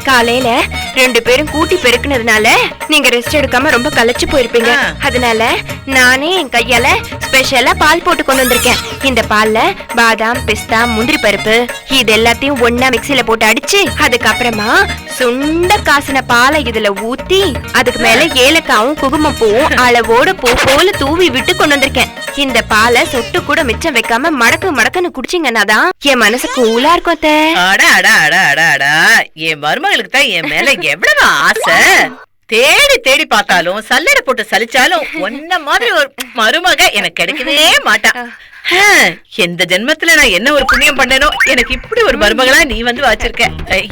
காலையில 2 பேரும் கூட்டி பெருக்குனதுனால நீங்க ரெஸ்ட் எடுக்காம ரொம்ப களைச்சு போயிருப்பீங்க. அதனால நானே என் கையால ஸ்பெஷலா பால் போட்டு கொண்டு வந்திருக்கேன். இந்த பால்ல பாதாம், பிஸ்தா, முந்திரி பருப்பு இது எல்லாத்தையும் ஒன்னா மிக்ஸில போட்டு அடிச்சு அதுக்கப்புறமா சுண்ட காசின பாலை இதுல ஊத்தி அதுக்கு மேல ஏலக்காவும் குங்குமப்பூவும் அளவோட பூ போல தூவி விட்டு கொண்டு வந்திருக்கேன். இந்த பாலை சொட்டு கூட மிச்சம் வைக்காம மடக்கு மடக்குன்னு குடிச்சிங்கன்னா தான் என் மனசு கூலா இருக்கும். என் மருமகளுக்கு தான் என் மேல எவ்வளவு ஆசை. தேடி தேடி பார்த்தாலும் சல்லடை போட்டு சலிச்சாலும் ஒன்ன மாதிரி ஒரு மருமக எனக்கு கிடைக்கவே மாட்டா. எந்த ஜென்மத்துல நான் என்ன ஒரு புண்ணியம் பண்ணனோ எனக்கு இப்படி ஒரு மருமகளா நீ வந்து வச்சிருக்க.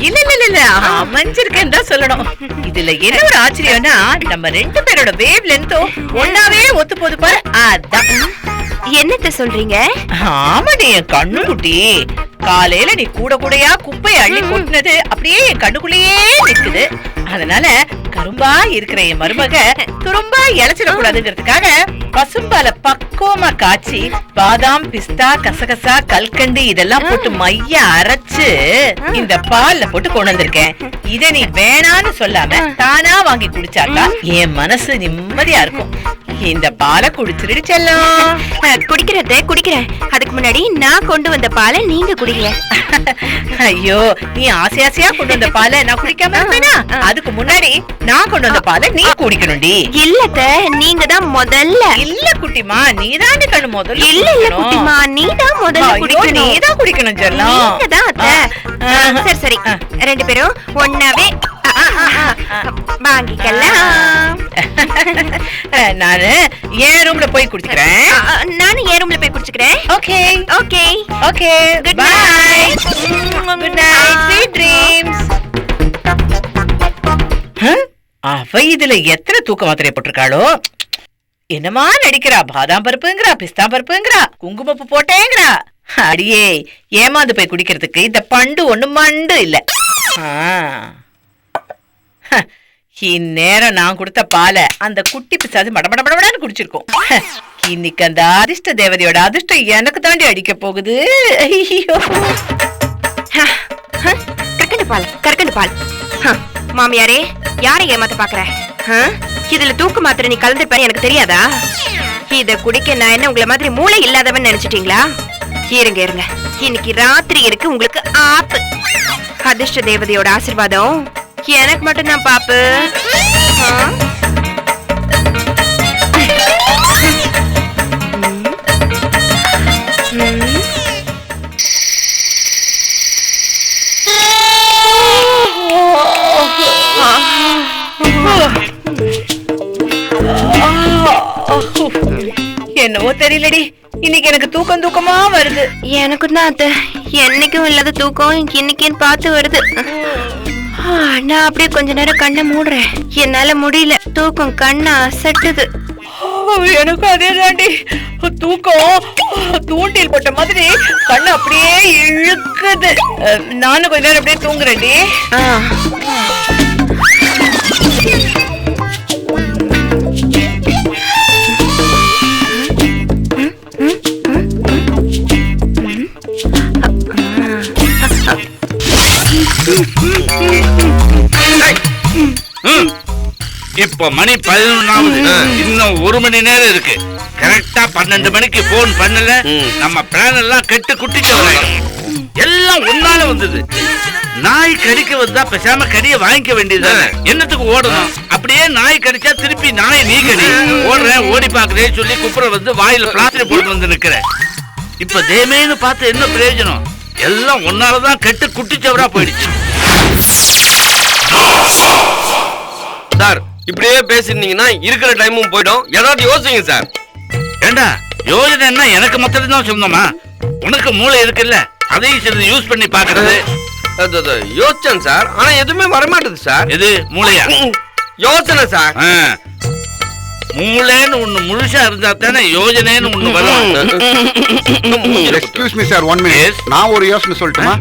இல்ல அமைஞ்சிருக்கேன்னு தான் சொல்லணும். இதுல என்ன ஒரு ஆச்சரியம்னா நம்ம 2 பேரோட வேவ் லென்த்தும் ஒன்னாவே ஒத்து போது பாரு. அதான் என்னத்த சொல்றீங்க? ஆமாடி என் கண்ணு குட்டி, காலையில நீ கூட கூடையா குப்பையை அள்ளி கொட்டினது அப்படியே என் கண்ணுக்குள்ளேயே நிக்குது. அதனால கரும்பா இருக்கிற என் மருமக துரும்பா இழைச்சிடக்கூடாதுங்கிறதுக்காக பசும்பால பக்குவமா காய்ச்சி பாதாம், பிஸ்தா, கசகசா, கல்கண்டு இதெல்லாம் போட்டு மைய அரைச்சு இந்த பால்ல போட்டு கொண்டு வந்திருக்கேன். இத நீ வேணான்னு சொல்லாம தானா வாங்கி குடிச்சாக்கா என் மனசு நிம்மதியா இருக்கும். இந்த பாலை குடிச்சிருடி செல்லம். குடிக்கிறேன். அதுக்கு முன்னாடி நான் கொண்டு வந்த பாலை நீங்க குடிங்க. ஐயோ, நீ ஆசையா கொண்டு வந்த பாலை நான் குடிக்காம இருப்பேனா? அதுக்கு முன்னாடி நான் கொண்டு வந்த பாலை நீ குடிக்கணும்டி. இல்லத்த, நீங்க தான் முதல்ல. இல்ல குட்டிமா, நீதான் கண்ணு முதல்ல. இல்ல குட்டிமா, நீதான் முதல்ல குடிக்கணும். நீதான் குடிக்கணும் செல்லம். நீங்கதான் அத்தை. சரி 2 பேரும் ஒன்னாவே வாங்கிக்கலாம். நானு என் ரூம்ல போய் குடிக்கிறேன். நானும் என் ரூம்ல போய் குடிச்சுக்கிறேன். Okay. Good night. Good night. Sweet dreams. அவ இதுல எத்தனை தூக்க மாத்திரை போட்டிருக்காளோ? என்னமா நடிக்கிறா? பாதாம் பருப்புங்கிறா, பிஸ்தா பருப்புங்கிறா, குங்குமப்பு போட்டேங்கிறா. அடியே, ஏமாந்து போய் குடிக்கிறதுக்கு இந்த பண்டு ஒண்ணு மண்டு இல்ல. இந்நேரம் நான் கொடுத்த பாலை அந்த குட்டி பிசாது மடமடமடன்னு குடிச்சிருக்கோம். இன்னைக்கு அந்த அதிர்ஷ்ட தேவதையோட அதிர்ஷ்டம் எனக்கு தாண்டி அடிக்க போகுது. ஐயோ, கற்கண்டு பால். மாமியாரே, யாரை ஏமாத்த பாக்குற? இதுல தூக்கு மாத்திரை நீ கலந்துருப்பேன்னு எனக்கு தெரியாதா? இத குடிக்க நான் என்ன உங்களை மாதிரி மூளை இல்லாதவன் நினைச்சிட்டீங்களா? இருங்க, இன்னைக்கு ராத்திரி இருக்கு உங்களுக்கு ஆப்பு. அதிர்ஷ்ட தேவதையோட ஆசீர்வாதம் எனக்கு மட்டும் தான் பாப்பு. என்னவோ தெரியலடி, இன்னைக்கு எனக்கு தூக்கமா வருது. எனக்கும் தான் அத்தை, என்னைக்கும் இல்லாத தூக்கம் இன்னைக்குன்னு பார்த்து வருது. நான் அப்படியே கொஞ்ச நேரம் கண்ணை மூடுறேன். என்னால முடியல, தூக்கம் கண்ணை அசட்டுது. எனக்கு அதே தாண்டி, தூக்கம் தூண்டில் போட்ட மாதிரி கண்ணு அப்படியே இழுக்குது. நானும் கொஞ்ச நேரம் அப்படியே தூங்குறேன்டி. இப்ப மணி 11 இன்னும் 1 மணி நேரம் இருக்கு. கரெக்டா 12 மணிக்கு போன் பண்ணல, நம்ம பிளான் எல்லாம் கெட்டு குட்டிச்சவராயிடும். எல்லாம் ஒன்னால வந்தது. நாய் கடிக்க வந்தா பேசாம கடிய வாங்கிக்க வேண்டியதுதானே, என்னத்துக்கு ஓடணும்? அப்படியே நாய் கடிச்சா திருப்பி நாய் நீ கடி. ஓடுறேன், ஓடி பாக்குறே சொல்லி குப்புற வந்து வாயில பிளாஸ்டிக் போட்டு வந்து நிக்கிறேன். இப்ப தேமேன்னு பார்த்து என்ன பிரயோஜனம்? எல்லாம் ஒன்னாலதான் கெட்டு குட்டிச்சவரா போயிடுச்சு. சார், இப்படியே பேசிருந்தீங்கன்னா இருக்கிற டைமும் போயிடும். ஏதாவது யோசிங்க சார். ஏண்டா, யோஜனை எனக்கு மொத்தம் தான் சொந்தமா? உனக்கு மூளை இருக்குல்ல, அதையும் சிறிது யூஸ் பண்ணி பாக்குறது. யோசிச்சேன் சார், ஆனா எதுவுமே வரமாட்டேது சார். எது மூளையா? யோசனை சார். மூளைன்னு ஒண்ணு முழுசா இருந்தா தானே யோஜனைன்னு ஒண்ணு வரும். Excuse me sir, 1 minute. நான் ஒரு யோசனை சொல்லட்டுமா?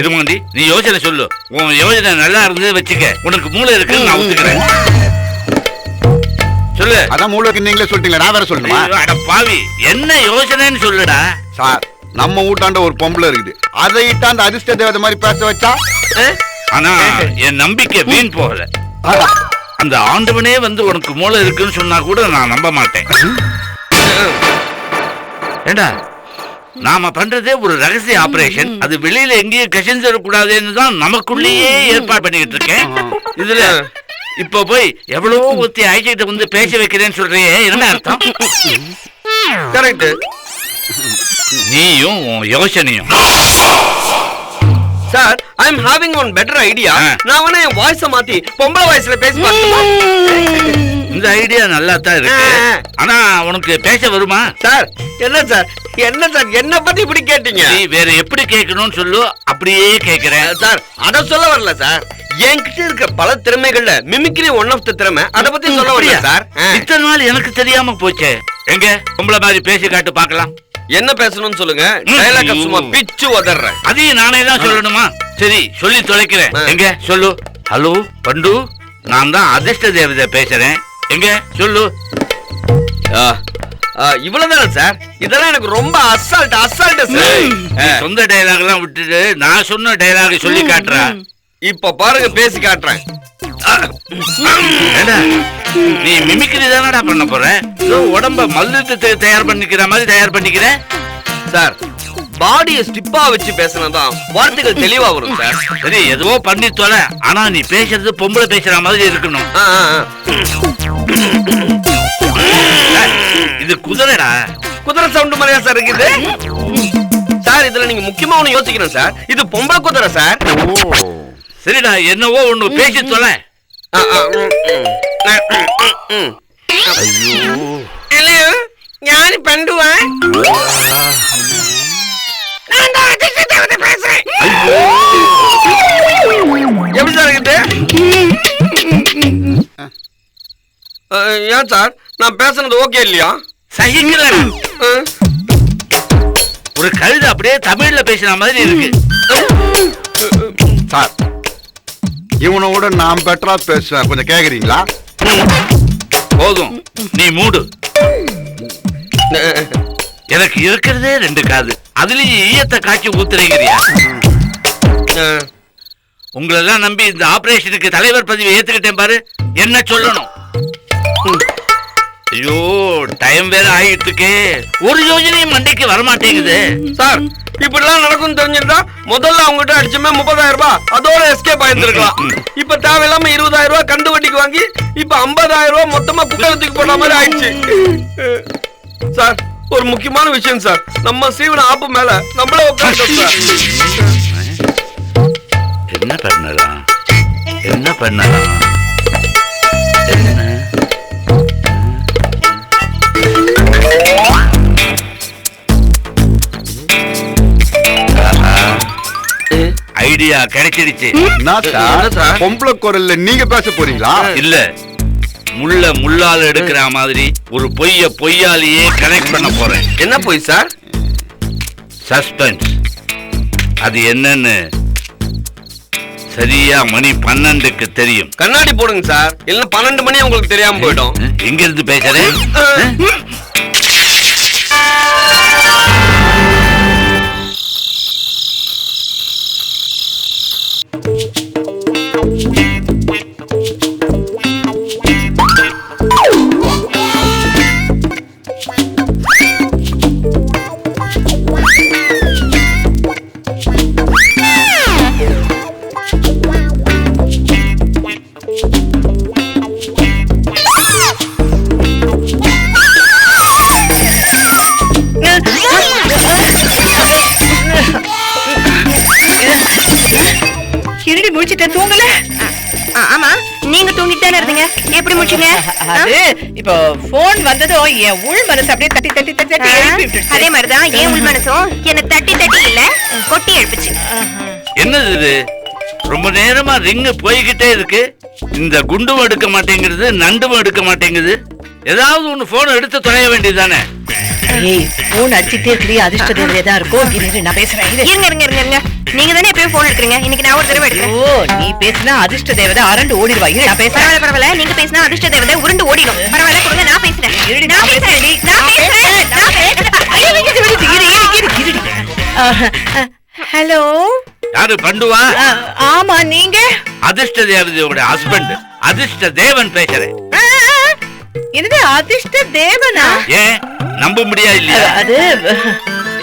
இருமாண்டி, நீ யோசனை சொல்லு. உன் யோஜனை நல்லா இருந்து வச்சுக்க, உனக்கு மூளை இருக்குன்னு நான் ஒத்துக்கிறேன். சொல்லு. அதான் மூளைக்கு நீங்களே சொல்லிட்டீங்களா, நான் வேற சொல்லணுமா? அட பாவி, என்ன யோசனைன்னு சொல்லுடா. சார், நம்ம வீட்டாண்ட ஒரு பொம்பளை இருக்குது, அதை இட்டாண்ட அதிர்ஷ்ட தேவதை மாதிரி பேச வச்சா ஆனா என் நம்பிக்கை வீண் போகல. அந்த ஆண்டவனே வந்து உனக்கு மூளை இருக்குன்னு சொன்னா கூட நான் நம்ப மாட்டேன். ஏண்டா நாம பண்றதே ஒரு ரகசிய ஆபரேஷன், அது வெளியில எங்கேயும் கசிஞ்சிடக்கூடாதுன்னு தான் நமக்குள்ளேயே ஏற்பாடு பண்ணிக்கிட்டு இருக்கேன். இதுல இப்ப போய் எவ்வளவோ ஒத்தி ஐக்கிட்ட வந்து பேச வைக்கிறேன்னு சொல்றியே, என்ன அர்த்தம்? கரெக்ட். நீயும் உன் யோசனையும். Sir, I am having one better idea. நான் வேணா என் வாய்ஸ மாத்தி பொம்பளை வாய்ஸ்ல பேசி பார்த்துமா? இந்த ஐடியா நல்லா தான் இருக்கு. ஆனா உனக்கு பேச வருமா? சார் என்ன சார் என்ன பத்தி இப்படி கேட்டீங்க? நீ வேற எப்படி கேட்கணும்னு சொல்லு, அப்படியே கேக்குறேன். சார் அத சொல்ல வரல சார். என்கிட்ட இருக்க பல திறமைகள்ல மிமிக்ரி ஒன் ஆஃப் த திறமை, அத பத்தி சொல்ல வரல சார். இத்தனை நாள் எனக்கு தெரியாம போச்சே. எங்க பொம்பளை மாதிரி பேசி காட்டு பார்க்கலாம். என்ன பேசணும்னு சொல்லுங்க. டயலாக் சும்மா பிச்சு உதறேன். அதையும் நானே தான் சொல்லணுமா? சரி சொல்லி தொலைக்கிறேன். எங்க சொல்லு. ஹலோ பண்டு, நான் தான் அதிர்ஷ்ட தேவதை பேசுறேன். எங்க சொல்லு. இவ்வளவுதானே சார்? இதெல்லாம் எனக்கு ரொம்ப அசால்ட் சார். சொந்த டயலாக் எல்லாம் விட்டுட்டு நான் சொன்ன டயலாக் சொல்லி காட்டுறா. இப்ப பாருங்க, பேசி காட்டுறேன். நீ மிமிக்ரி தானடா பண்ண போற? உடம்ப மல்லுக்கு தயார் பண்ணிக்கிற மாதிரி தயார் பண்ணிக்கிற சார். பாடியை ஸ்டிப்பா வச்சு பேசினதான் வார்த்தைகள் தெளிவா வரும் சார். சரி எதுவோ பண்ணி தொலை, ஆனா நீ பேசுறது பொம்பளை பேசுற மாதிரி இருக்கணும். இது குதிரைடா. குதிரை சவுண்ட் மாதிரியா சார் இருக்குது? சார் இதுல நீங்க முக்கியமா ஒண்ணு யோசிக்கணும் சார். இது பொம்பளை குதிரை சார். சரிடா, என்னவோ ஒண்ணு பேசி தொலை. ஹலோ, யாரு பண்டுவா? எப்படி சார் இருக்குது? ஏன் சார் நான் பேசுனது ஓகே இல்லையா? சகிக்கல. ஒரு கழுதை அப்படியே தமிழ்ல பேசுற மாதிரி இருக்கு. சார் இவனோட நான் பெட்டரா பேசுவேன், கொஞ்சம் கேக்குறீங்களா? போதும், நீ மூடு. எனக்கு இருக்கிறதே 2 காது, அதுலயும் ஈயத்தை காய்ச்சி ஊத்துறீங்கறியா? உங்களெல்லாம் நம்பி இந்த ஆபரேஷனுக்கு தலைவர் பதவி ஏத்துக்கிட்டேன் பாரு, என்ன சொல்லணும்? ஐயோ டைம் வேற ஆயிட்டு இருக்கே, ஒரு யோஜனையும் மண்டைக்கு வரமாட்டேங்குது. சார் இப்படிலாம் நடக்கும் தெரிஞ்சிருந்தா முதல்ல அவங்ககிட்ட அடிச்சுமே 30,000 ரூபாய் அதோட எஸ்கேப் ஆயிருந்திருக்கலாம். இப்ப தேவையில்லாம 20,000 ரூபாய் கந்து வட்டிக்கு வாங்கி இப்ப 50,000 ரூபாய் மொத்தமா குக்கலத்துக்கு போன மாதிரி ஆயிடுச்சு. சார் ஒரு முக்கியமான விஷயம் சார், நம்ம சீவன ஆப்பு மேல நம்மளே உட்கார்ந்தோம் சார். என்ன பண்ணலாம் என்ன பண்ணலாம்? என்ன ஐடியா கிடைச்சிடுச்சு. பொம்பளை குரல்ல நீங்க பேச போறீங்களா? இல்ல, முள்ள முள்ளால எடுக்கிற மாதிரி ஒரு பொய்ய பொய்யாலேயே கனெக்ட் பண்ண போறேன். என்ன பொய் சார்? சஸ்பென்ஸ். அது என்னன்னு சரியா மணி 12க்கு தெரியும். கண்ணாடி போடுங்க சார், இல்ல 12 மணி உங்களுக்கு தெரியாம போயிடும். எங்க இருந்து பேசுறேன்? இருடி முடிச்சிட்ட, தூங்கல? ஆமா, நீங்க தூங்கிட்டு தானே இருந்தீங்க, எப்படி முடிச்சீங்க? அது இப்போ போன் வந்ததும் என் உள் மனசு அப்படியே தட்டி தட்டி தட்டி தட்டி எழுப்பி விட்டுடுச்சு. அதே மாதிரிதான் என் உள் மனசும் என்ன தட்டி தட்டி இல்ல கொட்டி எழுப்புச்சு. என்னது இது? ரொம்ப நேரமா ரிங்கு போய்கிட்டே இருக்கு. இந்த குண்டும் எடுக்க மாட்டேங்குது, நண்டும் எடுக்க மாட்டேங்குது. ஏதாவது ஒண்ணு போன் எடுத்து தொலைய வேண்டியதுதானே? ஏய், போன் அடிச்சிட்டே இருக்கே, அதிர்ஷ்ட தேவதை தான் இருக்கும். இரு நான் பேசுறேன். இருங்க இருங்க இருங்க இருங்க, நீங்க தானே எப்பயும் போன் எடுக்கிறீங்க, இன்னைக்கு நான் ஒரு தடவை எடுக்கிறேன். ஓ, நீ பேசினா அதிர்ஷ்ட தேவதை அரண்டு ஓடிடுவா. இரு நான் பேசுறேன். பரவாயில்ல பரவாயில்ல, நீங்க பேசினா அதிர்ஷ்ட தேவதை உருண்டு ஓடிடும். பரவாயில்ல, கொடுங்க நான் பேசுறேன். இருடி நான் பேசுறேன். நான் பேசுறேன். நான் பேசுறேன். இரு இரு இரு இரு இரு ஹலோ. யாரு பண்டுவா? ஆமா, நீங்க? அதிர்ஷ்ட தேவதையோட ஹஸ்பண்ட் அதிர்ஷ்ட தேவன் பேசுறேன். என்னது அதிர்ஷ்ட தேவனா? ஏன் நம்ப முடியா இல்லையா? அது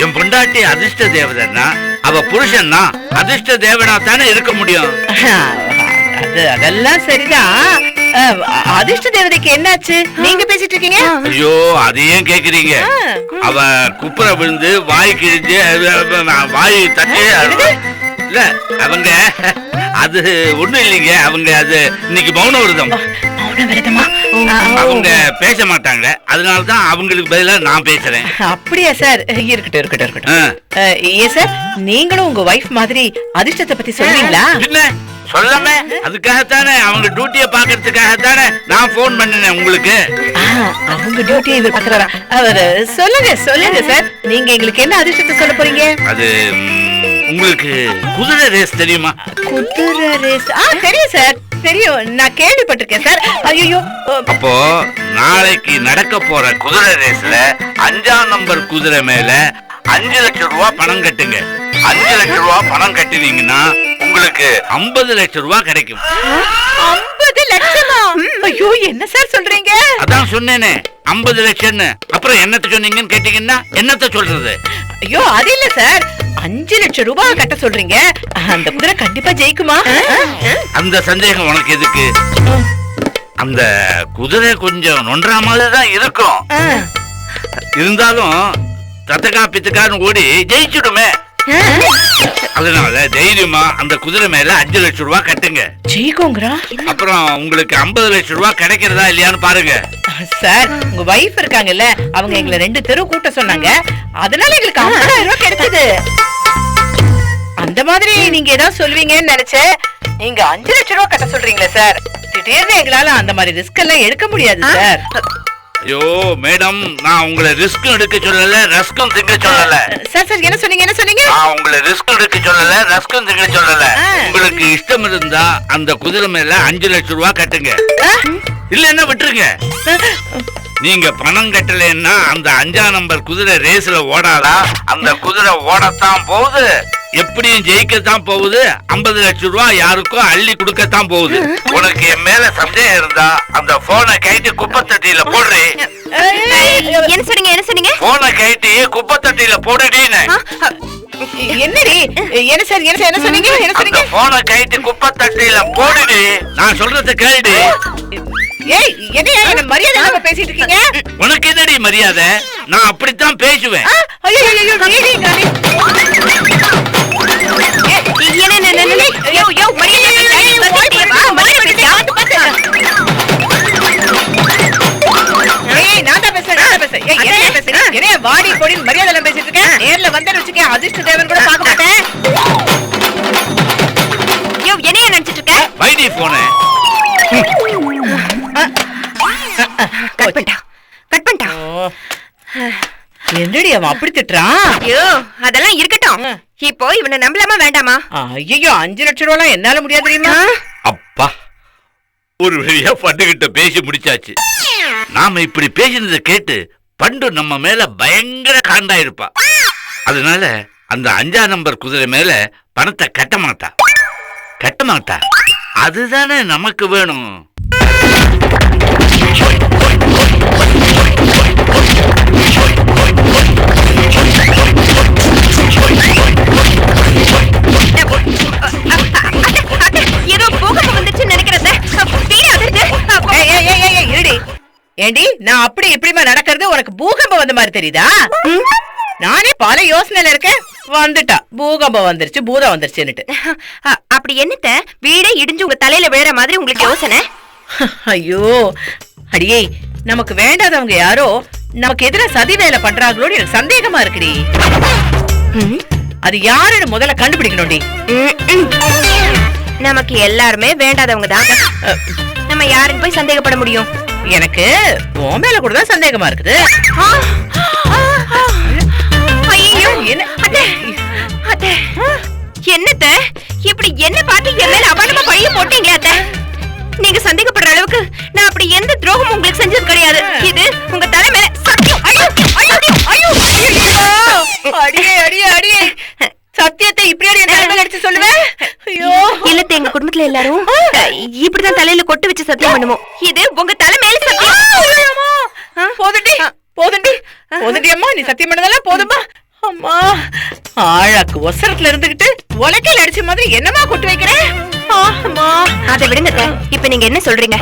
என் பொண்டாட்டி அதிர்ஷ்ட தேவதைன்னா அவ புருஷன்னா அதிர்ஷ்ட தேவனா தானே இருக்க முடியும். அதெல்லாம் சரிதான். அதிர்ஷ்ட தேவதைக்கு என்னாச்சு? நீங்க பேசிட்டு இருக்கீங்க. ஐயோ, அது ஏன் கேக்குறீங்க? அவ குப்புற விழுந்து வாய் கிழிஞ்சு வாய் தட்டி இல்ல அவங்க அது ஒண்ணும் இல்லைங்க. அவங்க அது இன்னைக்கு மௌன விரதம். அவங்க பேச மாட்டாங்க. அதனாலதான் அவங்களுக்கு பதிலா நான் பேசுறேன். அப்படியா சார்? இருக்கட்டும் இருக்கட்டும் இருக்கட்டும். ஏன் சார், நீங்களும் உங்க வைஃப் மாதிரி அதிர்ஷ்டத்தை பத்தி சொல்றீங்களா? என்ன சொல்லாம? அதுக்காகத்தானே அவங்க டியூட்டிய பாக்குறதுக்காகத்தானே நான் போன் பண்ணினேன் உங்களுக்கு. அவங்க டியூட்டியை இவர் பாக்குறாரா? அவர் சொல்லுங்க சொல்லுங்க சார், நீங்க எங்களுக்கு என்ன அதிர்ஷ்டத்தை சொல்ல போறீங்க? அது உங்களுக்கு குதிரை ரேஸ் தெரியுமா? குதிரை ரேஸ்? தெரியும் சார், தெரியும். நான் கேள்விப்பட்டிருக்கேன் சார். ஐயோ, அப்போ நாளைக்கு நடக்க போற குதிரை ரேஸ்ல 5ஆம் நம்பர் குதிரை மேல 5 லட்சம் ரூபாய் பணம் கட்டுங்க. 5 லட்சம் ரூபாய் பணம் கட்டினீங்கன்னா உங்களுக்கு 50 லட்சம் ரூபாய் கிடைக்கும். 50 லட்சமா? ஐயோ, என்ன சார் சொல்றீங்க? அதான் சொன்னேனே 50 லட்சம்னு. அப்புறம் என்னத்த சொன்னீங்கன்னு கேட்டீங்கன்னா என்னத்த சொல்றது? ஐயோ, அது இல்ல சார், 5 லட்சம் ரூபாய் கட்ட சொல்றீங்க. அந்த குதிரை கண்டிப்பா ஜெயிக்குமா? அந்த சந்தேகம் உனக்கு எதுக்கு? அந்த குதிரை கொஞ்சம் நொன்றா மாதிரி தான் இருக்கும். இருந்தாலும் தத்தக்கா பித்தக்கான்னு ஓடி ஜெயிச்சுடுமே. அதனால தைரியமா அந்த குதிரை மேல 5 லட்சம் ரூபாய் கட்டுங்க. ஜெயிக்குங்கிறா? அப்புறம் உங்களுக்கு 50 லட்சம் ரூபாய் கிடைக்கிறதா இல்லையான்னு பாருங்க. சார், உங்க வைஃப் இருக்காங்கல்ல, அவங்க எங்களை 2 தெரு கூட்ட சொன்னாங்க. அதனால எங்களுக்கு 50,000 ரூபாய் கிடைச்சது. அந்த மாதிரி நீங்க ஏதாவது சொல்வீங்கன்னு நினைச்சேன். நீங்க 5 லட்சம் ரூபாய் கட்ட சொல்றீங்களே சார். திடீர்னு எங்களால அந்த மாதிரி ரிஸ்க் எல்லாம் எடுக்க முடியாது சார். ஐயோ மேடம், நான் உங்களை ரிஸ்க் எடுக்க சொல்லல, ரஸ்கும் திங்க சொல்லல. சார் சார், என்ன சொன்னீங்க என்ன சொன்னீங்க? நான் உங்களை ரிஸ்க் எடுக்க சொல்லல, ரஸ்கும் திங்க சொல்லல. உங்களுக்கு இஷ்டம் இருந்தா அந்த குதிரை மேல 5 லட்சம் ரூபாய் கட்டுங்க. இல்லன்னா விட்டுருங்க. நீங்க பணம் கட்டலைன்னா அந்த 5ஆம் நம்பர் குதிரை ரேஸ்ல ஓடாதா? அந்த குதிரை ஓடத்தான் போகுது, எப்படியும் ஜெயிக்கத்தான் போகுது. 50 லட்சம் ரூபாய் யாருக்கும் அள்ளி கொடுக்கத்தான் போகுது. உனக்கு என் மேல சந்தேகம் இருந்தா அந்த போனை கைட்டு குப்பை தட்டியில போடுறே. என்ன சொன்னீங்க என்ன சொன்னீங்க? போனை கைட்டு குப்பை தட்டியில போடுறேன்னு. என்னடி? என்ன சார் என்ன சொன்னீங்க என்ன சொன்னீங்க? போனை கைட்டு குப்பை தட்டியில போடுடி. நான் சொல்றத கேளுடி. ஏய், என்ன மரியாதை இல்லாம பேசிட்டு இருக்கீங்க? உனக்கு என்னடி மரியாதை? நான் அப்படித்தான் பேசுவேன். ஐயோ ஐயோ, நீடி நானே. வாடி போடி மரியாதை பேசிட்டு இருக்கேன். நேர்ல வந்து வச்சுக்க, அதிர்ஷ்ட தேவன் கூட பார்க்க மாட்டேன். என்னைய நினைச்சிட்டு இருக்க? வைடி போனே கட் பண்ணிட்டா. என்னடி அவன் அப்படி திட்டுறான்? ஐயோ, அதெல்லாம் இருக்கட்டும். இப்போ இவனை நம்பலாமா வேண்டாமா? ஐயோ, 5 லட்சம் ரூபாய் என்னால முடியாது தெரியுமா? அப்பா, ஒரு வழியா பண்டுகிட்ட பேசி முடிச்சாச்சு. நாம இப்படி பேசினதை கேட்டு பண்டு நம்ம மேல பயங்கர காண்டா இருப்பா. அதனால அந்த 5ஆம் நம்பர் குதிரை மேல பணத்தை கட்ட மாட்டா. அதுதானே நமக்கு வேணும். ஏதோ பூகம்பம் வந்துச்சு நினைக்கிறத. ஏண்டி, நான் அப்படி இப்படிமா நடக்கிறது உனக்கு பூகம்பம் வந்த மாதிரி தெரியுதா? நானே பல யோசனையில இருக்கேன். வந்துட்டா பூகம்பம் வந்துருச்சு, பூதம் வந்துருச்சுன்னுட்டு. அப்படி என்னத்த வீடே இடிஞ்சு உங்க தலையில விழுற மாதிரி உங்களுக்கு யோசனை? ஐயோ அடியே, நமக்கு வேண்டாதவங்க யாரோ நமக்கு எதிர சதி வேலை பண்றாங்களோன்னு எனக்கு சந்தேகமா இருக்குடி. அது யாருன்னு முதல்ல கண்டுபிடிக்கணும்டி. நமக்கு எல்லாருமே வேண்டாதவங்க தான். நம்ம யாருன்னு போய் சந்தேகப்பட முடியும்? எனக்கு உன் மேல கூட தான் சந்தேகமா இருக்குது. என்னத்த இப்படி என்ன பார்த்து என் மேல அபாண்டமா பழிய போட்டீங்களே அத்தை? நீங்க சந்தேகப்படுற அளவுக்கு நான் அப்படி எந்த துரோகமும் உங்களுக்கு செஞ்சது கிடையாது. இது உங்க தலை மேல சத்தியம். ஐயோ ஐயோ ஐயோ! அடியே அடியே அடியே சத்தியத்தை இப்படியே என் தலைமையில அடிச்சு சொல்லுவேன். ஐயோ இல்லத்த எங்க குடும்பத்துல எல்லாரும் இப்படிதான் தலையில கொட்டு வச்சு சத்தியம் பண்ணுவோம். இது உங்க தலை மேல சத்தியம். போதுண்டி போதுண்டி போதுண்டி அம்மா, நீ சத்தியம் பண்ணதெல்லாம் போதுமா அம்மா. ஆழாக்கு ஒசரத்துல இருந்துகிட்டு உலக்கையில அடிச்ச மாதிரி என்னமா கொட்டு வைக்கிறேன். அதை விடுங்க. இப்ப நீங்க என்ன சொல்றீங்க?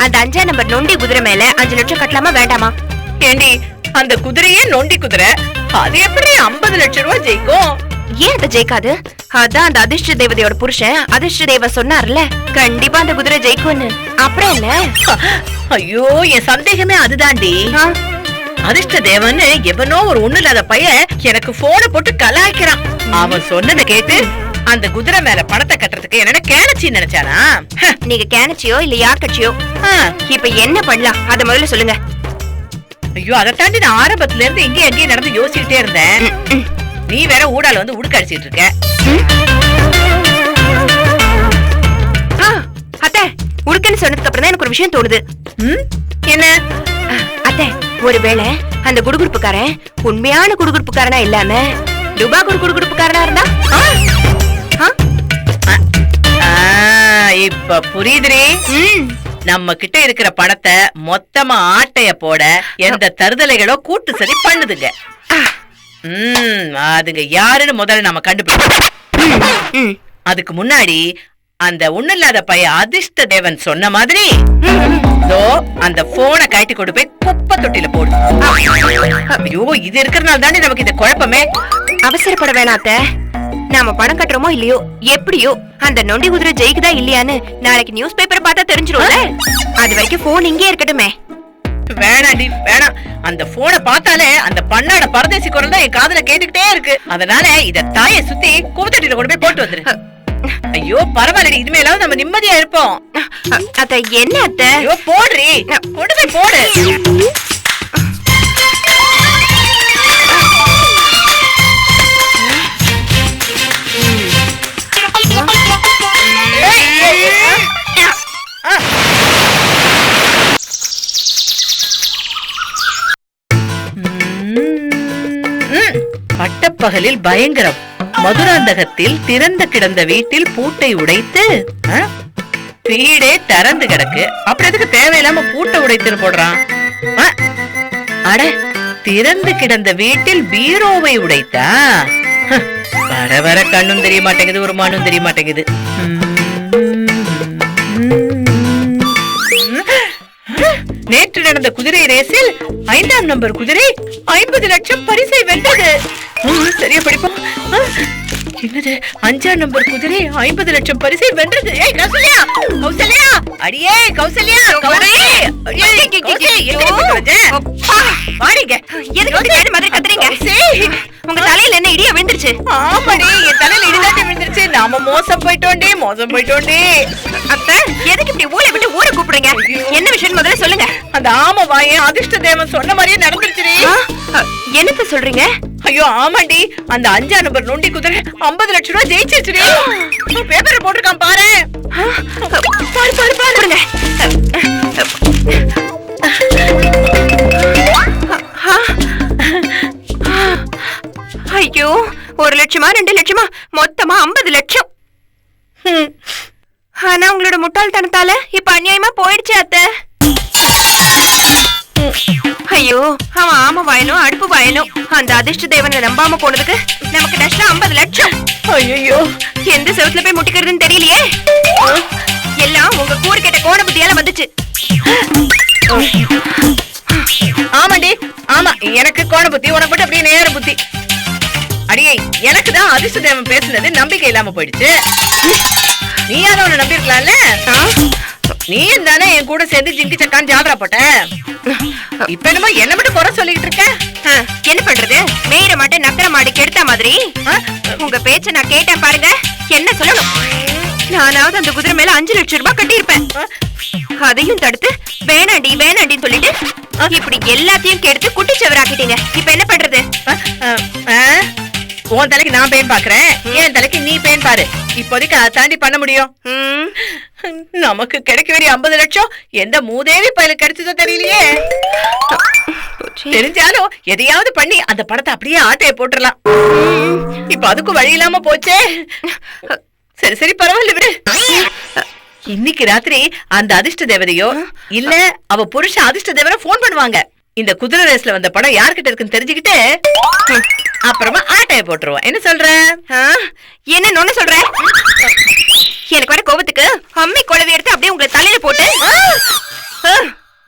அந்த 5ஆம் நம்பர் நொண்டி குதிரை மேல 5 லட்சம் கட்டலாமா வேண்டாமா? ஏண்டி அந்த குதிரையே நொண்டி குதிரை, அது எப்படி 50 லட்சம் ரூபாய் ஜெயிக்கும்? ஏன் அதை ஜெயிக்காது? அதான் அந்த அதிர்ஷ்ட தேவதையோட புருஷன் அதிர்ஷ்ட தேவ சொன்னார்ல, கண்டிப்பா அந்த குதிரை ஜெயிக்கும்னு. அப்புறம் என்ன? ஐயோ என் சந்தேகமே அதுதாண்டி. அதிர்ஷ்ட தேவன்னு எவனோ ஒரு ஒண்ணு இல்லாத பையன் எனக்கு போன போட்டு கலாய்க்கிறான். அவன் சொன்னதை கேட்டு அந்த குதிரை மேல பணத்தை கட்டுறதுக்கு என்ன கேனச்சி நினைச்சானா? நீங்க கேனச்சியோ இல்ல யாக்கச்சியோ, இப்ப என்ன பண்ணலாம் அத முதல்ல சொல்லுங்க. ஐயோ அதை தாண்டி நான் ஆரம்பத்துல இருந்து இங்கே எங்கேயும் நடந்து யோசிச்சுட்டே இருந்தேன். நீ வேற ஊடால வந்து உடுக்க அடிச்சிட்டு இருக்க. அத்தை, உடுக்கன்னு சொன்னதுக்கு அப்புறம் தான் எனக்கு ஒரு விஷயம் தோணுது. என்ன அத்தை, ஒருவேளை அந்த குடுகுடுப்புக்காரன் உண்மையான குடுகுடுப்புக்காரனா இல்லாம டுபா குடுகுடுப்புக்காரனா இருந்தா? இப்ப புரியுதுரே. நம்ம கிட்ட இருக்கிற பணத்தை மொத்தமா ஆட்டைய போட எந்த தருதலைகளோ கூட்டு சரி பண்ணுதுங்க. அதுங்க யாருன்னு முதல்ல நம்ம கண்டுபிடிக்கணும். அதுக்கு முன்னாடி அந்த ஒண்ணு இல்லாத பையன் அதிர்ஷ்ட தேவன் சொன்ன மாதிரி அந்த போனை கட்டி கொண்டு போய் குப்பை தொட்டில போடு. ஐயோ இது இருக்கிறதுனால தாண்டி நமக்கு இந்த குழப்பமே. அவசரப்பட வேணாத்த. நாம பணம் கட்டுறோமோ இல்லையோ, எப்படியோ அந்த நொண்டி குதிரை ஜெயிக்குதா இல்லையான்னு நாளைக்கு நியூஸ் பேப்பரை பார்த்தா தெரிஞ்சிரும்ல. அது வரைக்கும் போன் இங்கே இருக்கட்டுமே. வேணாண்டி வேணாம். அந்த போனை பார்த்தாலே அந்த பண்ணாட பரதேசி குரல் தான் என் காதுல கேட்டுக்கிட்டே இருக்கு. அதனால இத தாயை சுத்தி குப்பத்தட்டில கொண்டு போய் போட்டு வந்துரு. ஐயோ பரவாயில்ல, இனிமேலாவது நம்ம நிம்மதியா இருப்போம். அத்த என்ன அத்த? ஐயோ போடுறி, கொண்டு போய் போடு. பட்டப்பகலில் பயங்கரம். மதுராந்தகத்தில் திறந்து கிடந்த வீட்டில் பூட்டை உடைத்து வீடே திறந்து கிடக்கு. அப்படி எதுக்கு தேவையில்லாம பூட்டை உடைத்து போடுறான்? அட, திறந்து கிடந்த வீட்டில் பீரோவை உடைத்தா? வர வர கண்ணும் தெரிய மாட்டேங்குது, ஒரு மானும் தெரிய மாட்டேங்குது. நேற்று நடந்த குதிரை ரேஸில் 5ஆம் நம்பர் குதிரை 50 லட்சம் பரிசை வென்றது. சரியா படிப்போம். என்னது 5ஆம் நம்பர் குதிரை 50 லட்சம் பரிசை வென்றது? ஏய் கௌசல்யா, கௌசல்யா, அடியே கௌசல்யா, கௌசல்யா, அடியே கௌசல்யா, எங்க போறீங்க? வாடிங்க. எதுக்கு கேடு மாதிரி கத்துறீங்க? உங்க தலையில என்ன இடியா விழுந்துருச்சு? ஆமாடி, என் தலையில இடிதாண்டி விழுந்துருச்சு. நாம மோசம் போயிட்டோண்டி, மோசம் போயிட்டோண்டி. அத்தை, எதுக்கு இப்படி ஊரை விட்டு ஊரை கூப்பிடுறீங்க? என்ன விஷயம் முதல்ல சொல்லுங்க. அந்த ஆமா வாயன் அதிர்ஷ்ட தேவன் சொன்ன மாதிரியே நடந்துருச்சுடி. என்னத்த சொல்றீங்க? ஐயோ ஆமாண்டி, அந்த 5ஆம் நம்பர் நொண்டி குதிரை 50 லட்சம் ரூபாய் ஜெயிச்சிருச்சுடி. பேப்பர் போட்டிருக்கான் பாரு. பாரு பாரு பாருங்க. ஐயோ, 1 லட்சமா 2 லட்சமா மொத்தமா 50 லட்சம். ஆனா உங்களோட முட்டாள்தனத்தால இப்ப அநியாயமா போயிடுச்சு அத்தை. ஐயோ, அவன் ஆம வாயனும் அடுப்பு வாயனும் அந்த அதிர்ஷ்ட தேவனை நம்பாம போனதுக்கு நமக்கு நஷ்டம் 50 லட்சம். ஐயோ, எந்த செவத்துல போய் முட்டிக்கிறதுன்னு தெரியலையே. எல்லாம் உங்க கூறு கேட்ட கோண புத்தியால வந்துச்சு. ஆமாண்டி, ஆமா, எனக்கு கோண புத்தி, உனக்கு மட்டும் அப்படியே நேர புத்தி. அடியே, எனக்கு தான் அதிர்ஷ்ட தேவன் பேசுனது நம்பிக்கை இல்லாம போயிடுச்சு. நீ யாரும் உன்னை நம்பி இருக்கலாம்ல? நீயும் தானே என் கூட சேர்ந்து ஜிங்கி சக்கான்னு ஜாதரா போட்ட. இப்ப என்னமோ என்ன மட்டும் குறை சொல்லிட்டு இருக்க. என்ன பண்றது? மேயிற மாட்டை நக்கற மாடு கெடுத்த மாதிரி உங்க பேச்ச நான் கேட்டேன் பாருங்க. என்ன சொல்லணும்? நானாவது அந்த குதிரை மேல 5 லட்சம் ரூபாய் கட்டியிருப்பேன். அதையும் தடுத்து வேணாண்டி வேணாண்டின்னு சொல்லிட்டு இப்படி எல்லாத்தையும் கெடுத்து குட்டிச்சவராக்கிட்டீங்க. இப்ப என்ன பண்றது? உன் தலைக்கு நான் பேன் பாக்குறேன், என் தலைக்கு நீ பேன் பாரு. இப்போதைக்கு அதை தாண்டி பண்ண முடியும். ம், நமக்கு கிடைக்க வேண்டிய 50 லட்சம் எந்த மூதேவி பயில கிடைச்சதோ தெரியலையே. தெரிஞ்சாலும் எதையாவது பண்ணி அந்த படத்தை அப்படியே ஆட்டைய போட்டுடலாம். இப்ப அதுக்கும் வழி இல்லாம போச்சே. சரி சரி பரவாயில்ல விடு. இன்னைக்கு ராத்திரி அந்த அதிர்ஷ்ட தேவதையோ இல்ல அவ புருஷன் அதிர்ஷ்ட தேவரை போன் பண்ணுவாங்க. இந்த குதிரை ரேஸ்ல வந்த படம் யார்கிட்ட இருக்குன்னு தெரிஞ்சுக்கிட்டு அப்புறமா ஆட்டைய போட்டுருவோம். என்ன சொல்ற? என்ன நொண்ணு சொல்ற? எனக்கு வர கோபத்துக்கு அம்மி குழவி எடுத்து அப்படியே உங்களை தலையில போட்டு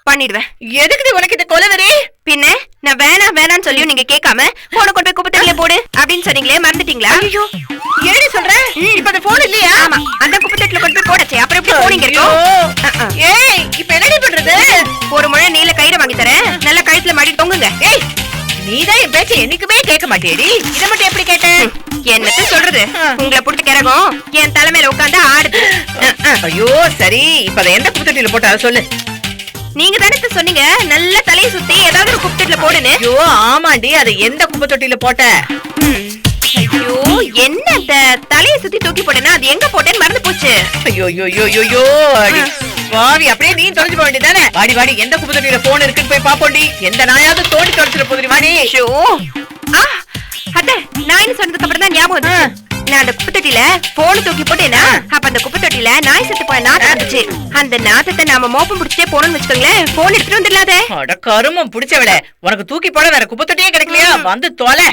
பண்ணிடுவேன். எதுக்குடி உனக்கு இந்த கொலவெறி? பின்ன நான் வேணான்னு சொல்லியும் நீங்க கேட்காம போன கொண்டு போய் குப்பத்தட்டில போடு அப்படின்னு சொன்னீங்களே, மறந்துட்டீங்களா? ஐயோ ஏடி சொல்ற? இப்ப அந்த போன் இல்லையா? ஆமா, அந்த குப்பத்தட்டில கொண்டு போய் போடச்சே. அப்புறம் எப்படி போனீங்க இருக்கும்? ஏய் இப்ப என்னடி பண்றது? ஒரு முழை நீல கயிறை வாங்கி தரேன், நல்லா கழுத்துல மாட்டி தொங்குங்க. ஏய் நீதான் என் பேச்ச என்னைக்குமே கேட்க மாட்டேடி. இத மட்டும் எப்படி கேட்டேன்? என்னத்த சொல்றது, உங்களை புடிச்ச கிறகம் என் தலைமையில உட்காந்து ஆடுது. ஐயோ சரி, இப்ப அதை எந்த குப்பத்தட்டில போட்டு அதை சொல்லு. நீங்க தானே சொன்னீங்க நல்ல தலையை சுத்தி ஏதாவது ஒரு குப்பத்தட்டில போடுன்னு. ஐயோ ஆமாண்டி, அதை எந்த குப்பை தொட்டில போட்ட? ஐயோ என்ன தலையை சுத்தி தூக்கி போட்டேன்னா அது எங்க போட்டேன்னு மறந்து போச்சு. ஐயோ ஐயோ ஐயோ வாவி, அப்படியே நீ தொலைஞ்சு போக வேண்டியதானே. வாடி வாடி, எந்த குப்பை தொட்டில போன் இருக்குன்னு போய் பாப்போண்டி. எந்த நாயாவது தோண்டி தொலைச்சிட போதுடி. வாடி. ஐயோ அத்தை, நான் என்ன சொன்னதுக்கு அப்புறம் தான் ஞாபகம் வந்துச்சு. நான் அந்த குப்பத்தொட்டில போன் தூக்கி போட்டேனா, அப்ப அந்த குப்பத்தொட்டில நாய் செத்து போன நாத்தம் இருந்துச்சு. அந்த நாத்தத்தை நாம மோப்பம் பிடிச்சே போனோம்னு வச்சுக்கோங்களேன், போன் எடுத்துட்டு வந்துடலாதே. அட கருமம் பிடிச்சவள, உனக்கு தூக்கி போட வேற குப்பை தொட்டியே கிடைக்கலையா? வந்து தொலை.